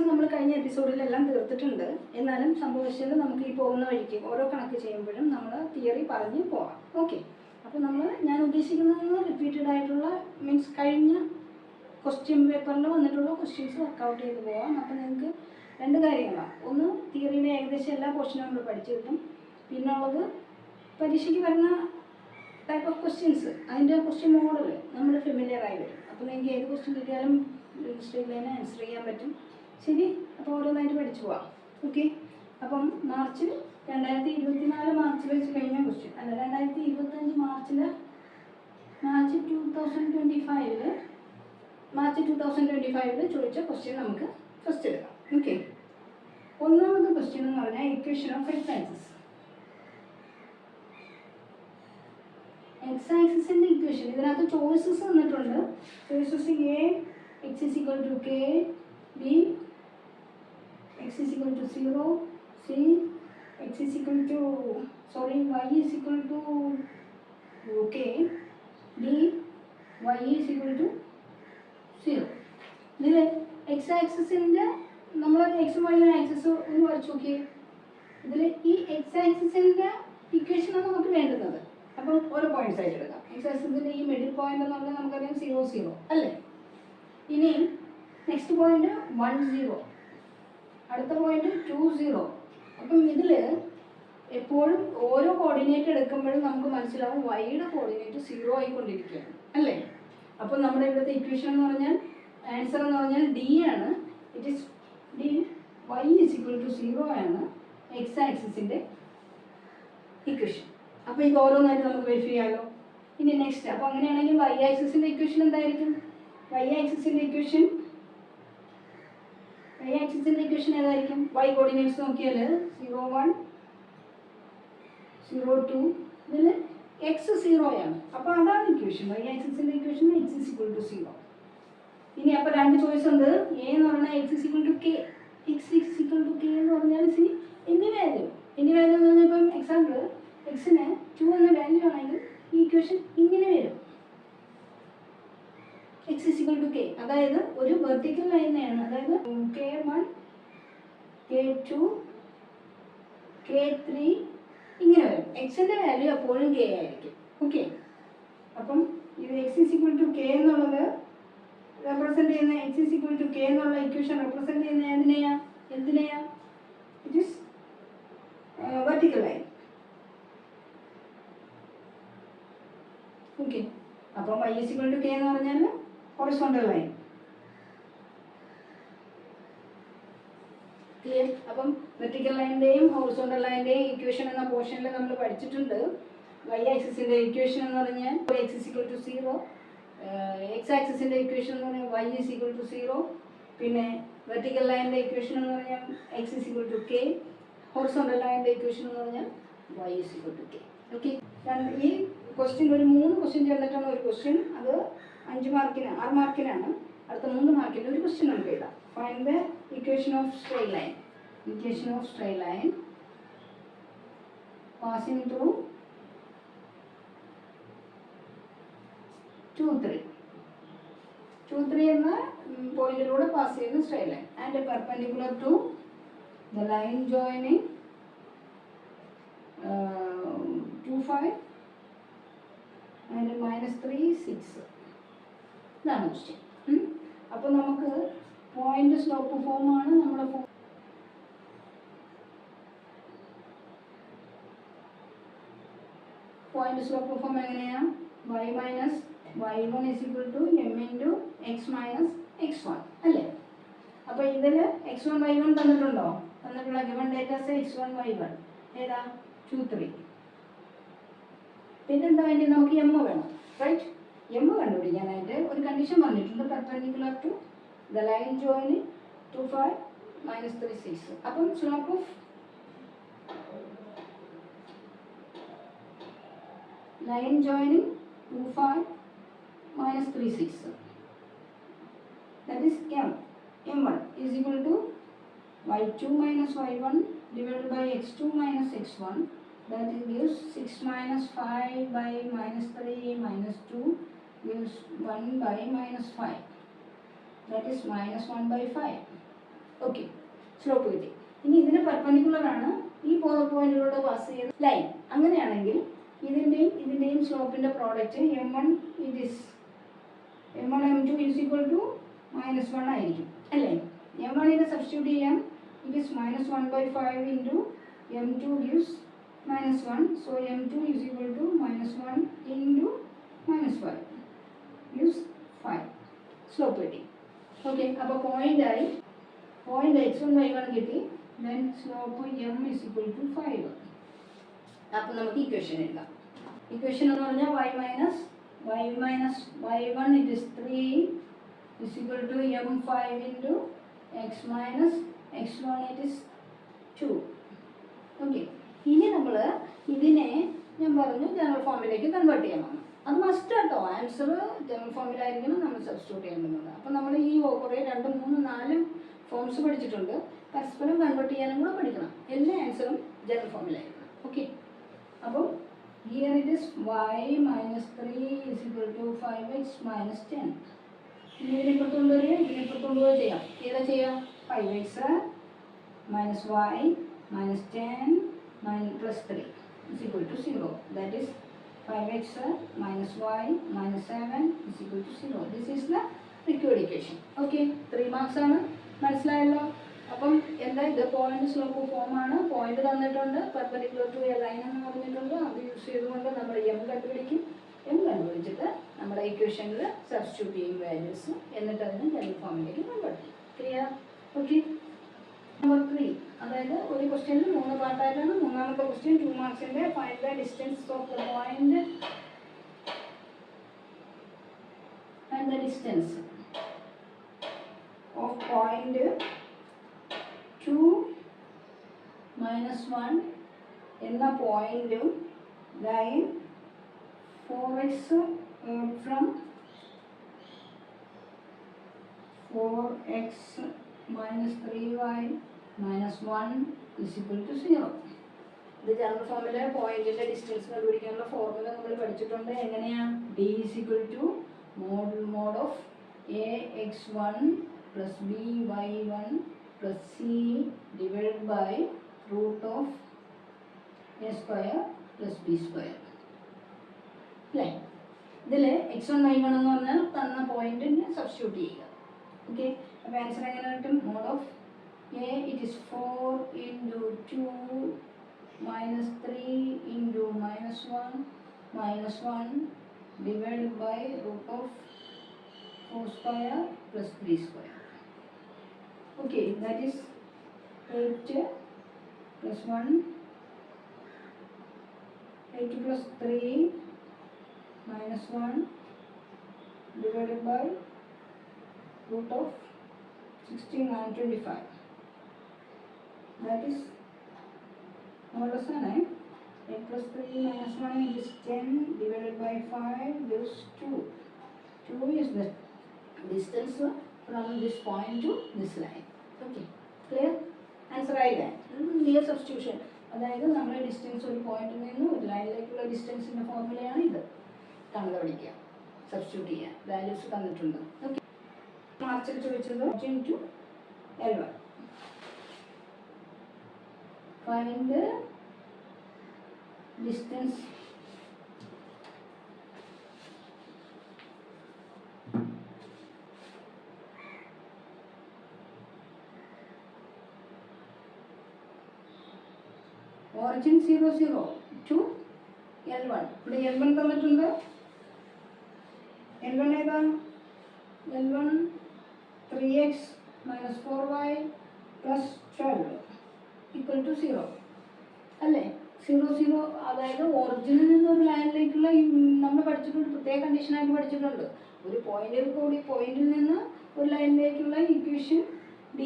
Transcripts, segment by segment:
നമ്മൾ കഴിഞ്ഞ എപ്പിസോഡിലെല്ലാം തീർത്തിട്ടുണ്ട്. എന്നാലും സംഭവിച്ചത് നമുക്ക് ഈ പോകുന്ന വഴിക്ക് ഓരോ കണക്ക് ചെയ്യുമ്പോഴും നമ്മൾ തിയറി പറഞ്ഞ് പോകാം. ഓക്കെ, അപ്പോൾ ഞാൻ ഉദ്ദേശിക്കുന്നത് റിപ്പീറ്റഡ് ആയിട്ടുള്ള മീൻസ് കഴിഞ്ഞ ക്വസ്റ്റ്യൻ പേപ്പറിൽ വന്നിട്ടുള്ള ക്വസ്റ്റ്യൻസ് വർക്കൗട്ട് ചെയ്ത് പോകാം. അപ്പോൾ നിങ്ങൾക്ക് രണ്ട് കാര്യങ്ങളാണ്. ഒന്ന്, തിയറിയുടെ ഏകദേശം എല്ലാ പോർഷനും നമ്മൾ പഠിച്ചു കിട്ടും. പിന്നുള്ളത് പരീക്ഷയ്ക്ക് വരുന്ന ടൈപ്പ് ഓഫ് ക്വസ്റ്റ്യൻസ്, അതിൻ്റെ ക്വസ്റ്റ്യൻ മോഡൽ നമ്മൾ ഫെമിലിയർ ആയി വരും. അപ്പോൾ നിങ്ങൾക്ക് ഏത് ക്വസ്റ്റ്യൻ കിട്ടിയാലും സ്ട്രെയിറ്റ് ലൈൻ ആൻസർ ചെയ്യാൻ പറ്റും. ശരി, അപ്പോൾ ഓരോന്നായിട്ട് പഠിച്ചു പോവാം. ഓക്കെ, അപ്പം മാർച്ച് 2024 മാർച്ചിൽ വെച്ച് കഴിഞ്ഞ ക്വസ്റ്റ്യൻ അല്ല, 2025 മാർച്ച് 2025 ചോദിച്ച ക്വസ്റ്റ്യൻ നമുക്ക് ഫസ്റ്റ് എടുക്കാം. ഓക്കെ, ഒന്നാമത്തെ ക്വസ്റ്റ്യൻ എന്ന് പറഞ്ഞാൽ equation of X axis. X ആക്സിസിൻ്റെ ഇക്വേഷൻ ഇതിനകത്ത് ചോയ്സസ് വന്നിട്ടുണ്ട്. Choices A x is equal to k, b x is equal to 0, c y is equal to k, d y is equal to 0. ഇതിൽ X ആക്സിസിൻ്റെ നമ്മൾ X Y axis ഒന്ന് വരച്ച് നോക്കിയേ. ഇതിൽ ഈ എക്സ് ആക്സിസിൻ്റെ ഇക്വേഷനാണ് നമുക്ക് വേണ്ടുന്നത്. അപ്പം ഓരോ പോയിന്റ്സ് ആയിട്ട് എടുക്കാം. എക്സ് ആക്സിസിൻ്റെ ഈ മിഡിൽ പോയിന്റ് എന്ന് പറഞ്ഞാൽ നമുക്കറിയാം 0 0 അല്ലേ. ഇനി നെക്സ്റ്റ് പോയിന്റ് 1 0, അടുത്ത പോയിന്റ് 2 0. അപ്പം ഇതിൽ എപ്പോഴും ഓരോ കോർഡിനേറ്റ് എടുക്കുമ്പോഴും നമുക്ക് മനസ്സിലാവും വൈയുടെ കോർഡിനേറ്റ് 0 ആയിക്കൊണ്ടിരിക്കുകയാണ് അല്ലേ. അപ്പോൾ നമ്മുടെ ഇവിടുത്തെ ഇക്വേഷൻ എന്ന് പറഞ്ഞാൽ ആൻസർ എന്ന് പറഞ്ഞാൽ ഡി ആണ്. It is D y is equal to 0 ആണ് എക്സ് ആക്സിസിൻ്റെ ഇക്വേഷൻ. അപ്പോൾ ഇത് ഓരോന്നായിട്ട് നമുക്ക് വെരിഫൈ ചെയ്യാമല്ലോ. ഇനി നെക്സ്റ്റ്, അപ്പോൾ അങ്ങനെയാണെങ്കിൽ y ആക്സിസിൻ്റെ ഇക്വേഷൻ എന്തായിരിക്കും? y ആക്സിസിൻ്റെ ഇക്വേഷൻ ഏതായിരിക്കും? y കോർഡിനേറ്റ്സ് നോക്കിയാൽ 0 1 0 2, ഇതിൽ x 0 ആണ്. അപ്പോൾ അതാണ് ഇക്വേഷൻ. y ആക്സിസിൻ്റെ equation x is equal to 0. ഇനി അപ്പോൾ രണ്ട് ചോയ്സ് ഉണ്ട്. a എന്ന് പറഞ്ഞാൽ x is equal to k, x is equal to k എന്ന് പറഞ്ഞാൽ സി എനി വാല്യൂ എന്ന് പറഞ്ഞാൽ ഇപ്പം എക്സാമ്പിൾ എക്സിന് 2 എന്ന വാല്യൂ ആണെങ്കിൽ ഈ ഇക്വേഷൻ ഇങ്ങനെ വരും. x is equal to k, അതായത് ഒരു വെർട്ടിക്കൽ ലൈനാണ്. അതായത് k1 k2 k3 ഇങ്ങനെ വരും. എക്സിൻ്റെ വാല്യൂ എപ്പോഴും k ആയിരിക്കും. ഓക്കെ, അപ്പം ഇത് x is equal to k എന്നുള്ളത് റെപ്രസെൻറ്റ് ചെയ്യുന്ന x is equal to k എന്നുള്ള ഇക്വേഷൻ റെപ്രസെൻറ്റ് ചെയ്യുന്ന എന്തിനെയാ? It is vertical line. Okay, അപ്പം y is equal to k എന്ന് പറഞ്ഞാൽ ഹൊറിസോണ്ടൽ ലൈൻ. ക്ലിയർ? അപ്പം വെർട്ടിക്കൽ ലൈനിൻ്റെയും ഹൊറിസോണ്ടൽ ലൈനിൻ്റെയും ഇക്വേഷൻ എന്ന പോർഷനിൽ നമ്മൾ പഠിച്ചിട്ടുണ്ട്. y ആക്സിസിൻ്റെ ഇക്വേഷൻ എന്ന് പറഞ്ഞാൽ x is equal to 0, X ആക്സിസിൻ്റെ ഇക്വേഷൻ എന്ന് പറഞ്ഞാൽ y is equal to 0, പിന്നെ വെർട്ടിക്കൽ ലൈനിൻ്റെ ഇക്വേഷൻ എന്ന് പറഞ്ഞാൽ x is equal to k, horizontal ലൈനിൻ്റെ ഇക്വേഷൻ എന്ന് പറഞ്ഞാൽ y is equal to k. Okay, ഈ ക്വസ്റ്റ്യൻ ഒരു 3 ക്വസ്റ്റ്യൻ ചേർന്നിട്ടാണ് ഒരു ക്വസ്റ്റ്യൻ. അത് 6 മാർക്കിനാണ്. അടുത്ത 3 മാർക്കിൻ്റെ ഒരു ക്വസ്റ്റ്യൻ നമുക്ക് എഴുതാം. Find the equation of straight line passing through 2 3 എന്ന പോയിന്റിലൂടെ പാസ് ചെയ്യുന്ന straight line and perpendicular to the line joining 2 5 and -3 6. ഇതാണ് ക്വസ്റ്റ്യൻ. അപ്പോൾ നമുക്ക് പോയിന്റ് സ്ലോപ്പ് ഫോമാണ് നമ്മുടെ പോയിന്റ് സ്ലോപ്പ് ഫോം എങ്ങനെയാണ്? y minus y1 is equal to m into x minus x1 അല്ലേ. അപ്പോൾ ഇതിൽ x1 y1 തന്നിട്ടുണ്ടോ? തന്നിട്ടുള്ള ഗിവൺ ഡേറ്റാസ് x1 y1 ഏതാ? 2 3. പിന്നെ എന്താ വേണ്ടി? നമുക്ക് m വേണം, റൈറ്റ്? m കണ്ടുപിടിക്കാനായിട്ട് ഒരു കണ്ടീഷൻ പറഞ്ഞിട്ടുണ്ട്, perpendicular to the line joining 2 5 -3 6. അപ്പം slope of line joining 2 5 -3 6, that is m1 is equal to y2 minus y1 divided by x2 minus x1, that gives 6 minus 5 by -3 minus 2 gives 1 by -5, that is -1 by 5. Okay, slope കിട്ടി. ഇനി ഇതിന് perpendicular ആണ് ഈ പോയിന്റിലൂടെ pass ചെയ്യുന്ന line. അങ്ങനെയാണെങ്കിൽ ഇതിൻ്റെയും സ്ലോപ്പിൻ്റെ product m1 m2 is equal to -1 ആയിരിക്കും അല്ലേ? m1 ഇത് സബ്സ്റ്റിറ്റ്യൂട്ട് ചെയ്യാം. It is -1/5 into m2 gives -1. So m2 is equal to -1 into -5 gives 5. Slope കിട്ടി. ഓക്കെ, അപ്പോൾ പോയിന്റ് x1 y1 കിട്ടി. Then slope m is equal to 5. അപ്പോൾ നമുക്ക് equation എഴുതാം. ഇക്വേഷൻ എന്ന് പറഞ്ഞാൽ y minus y1 it is 3 is equal to m5 into x minus x1 it is 2. Okay, ഇനി നമ്മൾ ഇതിനെ ഞാൻ പറഞ്ഞു ജനറൽ ഫോമിലേക്ക് കൺവേർട്ട് ചെയ്യണം. അത് മസ്റ്റ് കേട്ടോ, ആൻസർ ജനറൽ ഫോമിലായിരിക്കണം നമ്മൾ സബ്സ്റ്റിറ്റ്യൂട്ട് ചെയ്യേണ്ടത്. അപ്പോൾ നമ്മൾ ഈ കുറേ 2, 3, 4 ഫോംസ് പഠിച്ചിട്ടുണ്ട്. പരസ്പരം കൺവേർട്ട് ചെയ്യാനും കൂടെ പഠിക്കണം. എല്ലാ ആൻസറും ജനറൽ ഫോമിലായിരിക്കണം. ഓക്കെ, അപ്പോൾ here it is y minus 3 is equal to 5x minus 10. ഇതിനെപ്പുറത്ത് കൊണ്ടുവരിക ചെയ്യാം. ഏതാ ചെയ്യാം? 5x minus y minus 10 plus 3 is equal to 0. That is 5x minus y minus 7 is equal to 0. This is the required equation. Okay, 3 marks ആണ്. മനസ്സിലായല്ലോ? അപ്പം എന്താ ഇത്? Point slope ഫോമാണ്. പോയിന്റ് തന്നിട്ടുണ്ട്, പെർപെൻഡിക്കുലർ ടു എ ലൈൻ എന്ന് പറഞ്ഞിട്ടുണ്ട്. അത് യൂസ് ചെയ്തുകൊണ്ട് നമ്മൾ m കണ്ടുപിടിക്കും. m കണ്ടുപിടിച്ചിട്ട് നമ്മുടെ ഇക്വേഷനിൽ സബ്സ്റ്റിറ്റ്യൂട്ട് ചെയ്യും വാല്യൂസ്. എന്നിട്ട് അതിന് ജനറൽ ഫോമിലേക്ക് കൺവേർട്ട് ചെയ്യും. ക്ലിയർ? Okay, number 3. അതായത് ഒരു ക്വസ്റ്റ്യനിൽ 3 പാർട്ടായിട്ടാണ്. മൂന്നാമത്തെ ക്വസ്റ്റ്യൻ 2 മാർക്സിൻ്റെ find the distance of the point and the distance of point 2 - 1 എന്ന പോയിന്റും line 4x from 4x minus 3y minus 1 is equal to 0. ഇത് ജനറൽ ഫോമിലെ പോയിന്റിന്റെ ഡിസ്റ്റൻസ് കണ്ടുപിടിക്കാനുള്ള ഫോർമുല നമ്മൾ പഠിച്ചിട്ടുണ്ട്. എങ്ങനെയാ? d is equal to mod of ax1 plus by1 plus c divided by root of a square plus b square. അല്ലേ? ഇതിൽ x1 y1 എന്ന് പറഞ്ഞാൽ തന്ന പോയിന്റിന് സബ്സ്റ്റിറ്റ്യൂട്ട് ചെയ്യുക. ഓക്കെ, അപ്പോൾ ആൻസർ എങ്ങനെ കിട്ടും? Mod of A it is 4 into 2 minus 3 into -1 minus 1 divided by root of 4 square plus 3 square. Okay, that is 8 plus 1, 8 plus 3 minus 1 divided by root of 16 and 25. That is more or less 9. 8 plus 3 minus 1 is 10 divided by 5 gives 2. 2 is the distance from this point to this line. Okay, clear? Answer ആയില്ലേ? Near substitution. അതായത് നമ്മുടെ distance ഒരു പോയിന്റിൽ നിന്ന് ഒരു ലൈനിലേക്കുള്ള ഡിസ്റ്റൻസിൻ്റെ ഫോർമുലയാണ് ഇത്. കണ്ടുപിടിക്കുക, substitute ചെയ്യാൻ. വാല്യൂസ് തന്നിട്ടുണ്ട്. ഓക്കെ, മാർച്ചിൽ ചോദിച്ചത് to L1. Find the distance origin 0, 0 to L1. ഇവിടെ L1 തന്നിട്ടുണ്ട്. L1 ഏതാ? L1 3x minus 4y plus 12 equal to 0 അല്ലേ? 0, 0 അതായത് ഒറിജിനിൽ നിന്ന് ഒരു ലൈനിലേക്കുള്ള നമ്മൾ പഠിച്ചിട്ടുണ്ട്, പ്രത്യേക കണ്ടീഷനായിട്ട് പഠിച്ചിട്ടുണ്ട്. ഒരു പോയിന്റിൽ നിന്ന് ഒരു ലൈനിലേക്കുള്ള equation d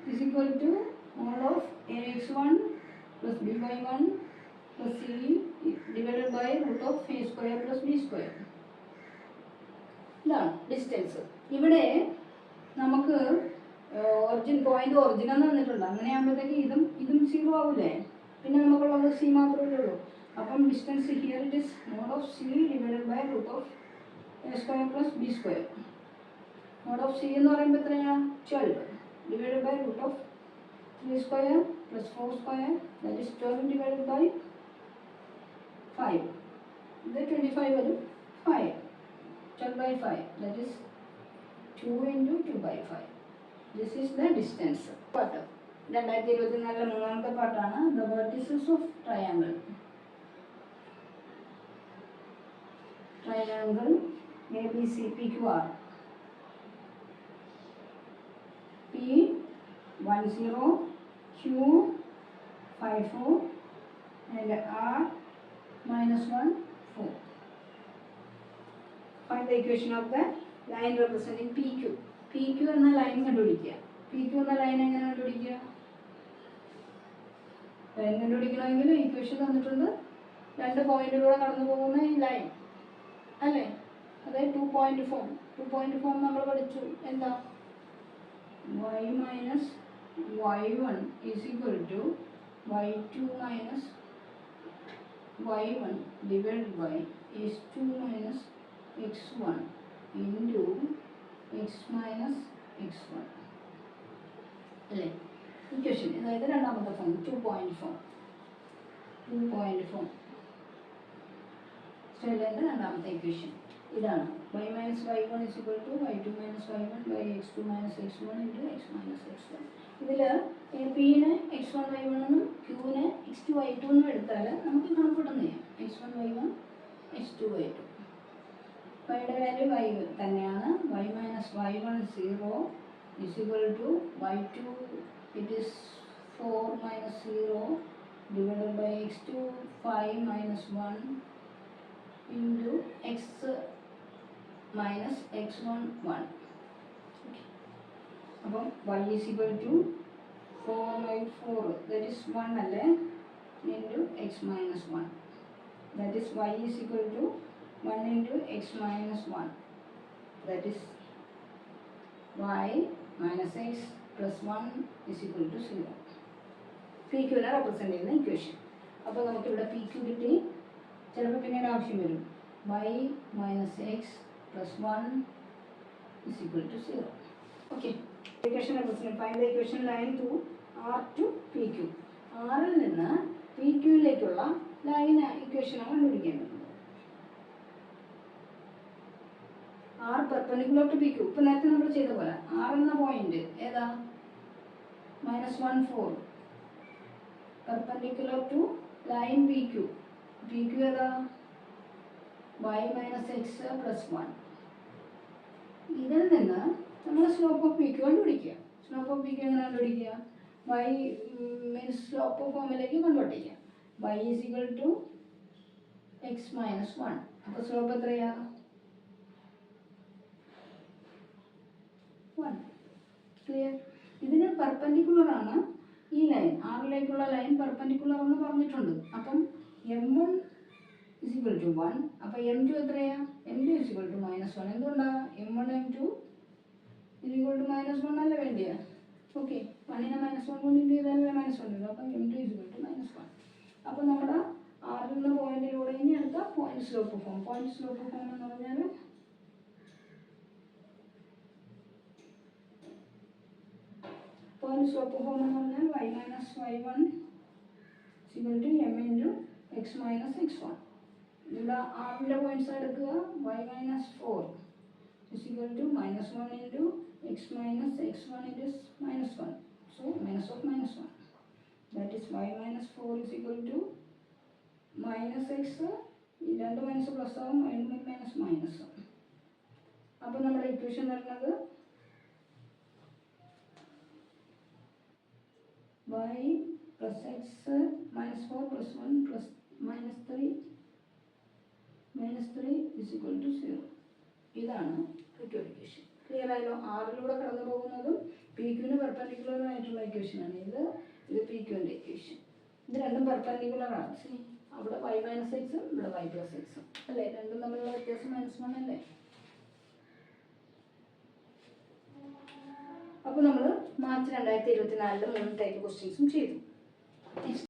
is equal to mod of ax1 plus by1 plus c divided by root of a square plus b square. ഇതാണ് ഡിസ്റ്റൻസ്. ഇവിടെ നമുക്ക് പോയിന്റ് ഒറിജിൻ എന്ന് തന്നിട്ടുണ്ട്. അങ്ങനെയാകുമ്പോഴത്തേക്ക് ഇതും 0 ആവൂലേ? പിന്നെ നമുക്കുള്ളത് c മാത്രമേ ഉള്ളൂ. അപ്പം distance here it is mod of c divided by root of a square plus b square. Mod of c എന്ന് പറയുമ്പോൾ എത്രയാണ്? 12 divided by root of 3 square plus 4 square, that is 12 divided by 5. The 25 value 5. 12 by 5, that is 2 into 2 by 5. This is the distance. Part. 2024 മൂന്നാമത്തെ പാർട്ടാണ് the vertices of triangle. Triangle ABC PQR. P10, Q54 and R -1 4. Find the equation of the line representing PQ. PQ എന്ന line കണ്ടുപിടിക്കുക. PQ എന്ന line എങ്ങനെ കണ്ടുപിടിക്കുക? Line കണ്ടുപിടിക്കണമെങ്കിൽ equation തന്നിട്ടുണ്ട്. 2 പോയിന്റിലൂടെ കടന്നു പോകുന്ന ഈ ലൈൻ അല്ലേ, അതായത് 2 പോയിന്റ് ഫോം. 2 പോയിന്റ് ഫോം നമ്മൾ പഠിച്ചു. എന്താ? y minus y1 is equal to y2 minus y1 divide by x2 minus x1 into x minus x1 അല്ലേ ഇക്വേഷൻ. അതായത് രണ്ടാമത്തെ form 2 point form. 2 point form straight രണ്ടാമത്തെ ഇക്വേഷൻ ഇതാണ്. y minus y1 is equal to y2 minus y1 by x2 minus x1 into x minus x1. ഇതിൽ പിനെ x1 y1 എന്നും ക്യൂവിനെ x2 y2 എന്നും എടുത്താൽ നമുക്ക് കണക്കൂട്ടം ചെയ്യാം. x1 y1 x2 y2. വൈയുടെ വാല്യൂ y തന്നെയാണ്. y minus y1 0 is equal to y2 it is 4 minus 0 divided by x2 5 minus 1 into x minus x1 1. അപ്പം y is equal to 4 by 4 that is 1 അല്ലേ into x minus 1. That is y is equal to 1 into x minus 1, that is y minus x plus 1 is equal to 0. PQ നെ represent ചെയ്യുന്ന equation. അപ്പോൾ നമുക്കിവിടെ PQ കിട്ടി. ചിലപ്പോൾ പിന്നീട് ആവശ്യം വരും. y minus x plus 1 is equal to 0. Okay, equation represent. Find the equation line to R to PQ. ആറിൽ നിന്ന് PQയിലേക്കുള്ള ലൈൻ ഇക്വേഷനാണ് കണ്ടുപിടിക്കേണ്ടത്. R perpendicular to PQ. ഇപ്പം നേരത്തെ നമ്മൾ ചെയ്ത പോലെ R എന്ന പോയിന്റ് ഏതാ? -1 4 perpendicular to line PQ. PQ ഏതാ? y minus X plus 1. ഇതിൽ നിന്ന് നമ്മൾ സ്ലോപ്പ് ഓഫ് PQ കണ്ടുപിടിക്കുക. സ്ലോപ്പ് ഓഫ് PQ എങ്ങനെ കണ്ടുപിടിക്കുക? y മീൻസ് സ്ലോപ്പ് ഓഫ് ഫോമിലേക്ക് കൺവേർട്ട് ചെയ്യുക. y is equal to X minus 1. അപ്പോൾ സ്ലോപ്പ് എത്രയാ? 1. ക്ലിയർ? ഇതിന് പെർപെൻഡിക്കുലർ ആണ് ഈ ലൈൻ. ആറിലേക്കുള്ള ലൈൻ പെർപെൻഡിക്കുലർ എന്ന് പറഞ്ഞിട്ടുണ്ട്. അപ്പം m1 ഇസ് ഈക്വൽ ടു 1. അപ്പം m2 എത്രയാ? m2 is equal to -1. എന്തുകൊണ്ടാണ്? m1 m2 is equal to -1 അല്ല വേണ്ടിയ. ഓക്കെ, 1നെ -1 കൊണ്ട് ഇൻറ്റു ചെയ്താൽ -1 വരും. അപ്പം m2 ഇസ് ഈക്വൽ ടു -1. അപ്പോൾ നമ്മുടെ ആറിൽ നിന്ന് പോയിന്റിലൂടെ ഇനി അടുത്ത point slope form. Point slope form എന്ന് പറഞ്ഞാൽ പോയിന്റ് സ്ലോപ്പ് ഫോം എന്ന് പറഞ്ഞാൽ y minus y1 equal to m into x minus x1. ഇവിടെ ആറിൻ്റെ പോയിന്റ്സ് എടുക്കുക. y minus 4 is equal to -1 into x minus x1 into -1. So minus of -1. That is y minus 4 is equal to -x. ഈ രണ്ട് minus plus ആവും, minus minus. അപ്പോൾ നമ്മുടെ equation വരുന്നത് y plus x minus 4 plus 1 plus minus 3 is equal to 0. ഇതാണ് PQ equation. Clear ആയല്ലോ? ആറിലൂടെ കടന്നു പോകുന്നതും PQന് പെർപെൻഡിക്കുലർ ആയിട്ടുള്ള ഇക്വേഷനാണ് ഇത്. PQൻ്റെ ഇക്വേഷൻ. ഇത് രണ്ടും പെർപെൻഡിക്കുലർ ആണ്. അവിടെ y മൈനസ് എക്സും ഇവിടെ y പ്ലസ് എക്സും അല്ലേ? രണ്ടും തമ്മിലുള്ള വ്യത്യാസം -1 അല്ലേ? അപ്പോൾ നമ്മൾ മാർച്ച് 2024 3 ടൈപ്പ് ക്വസ്റ്റ്യൻസും ചെയ്തു.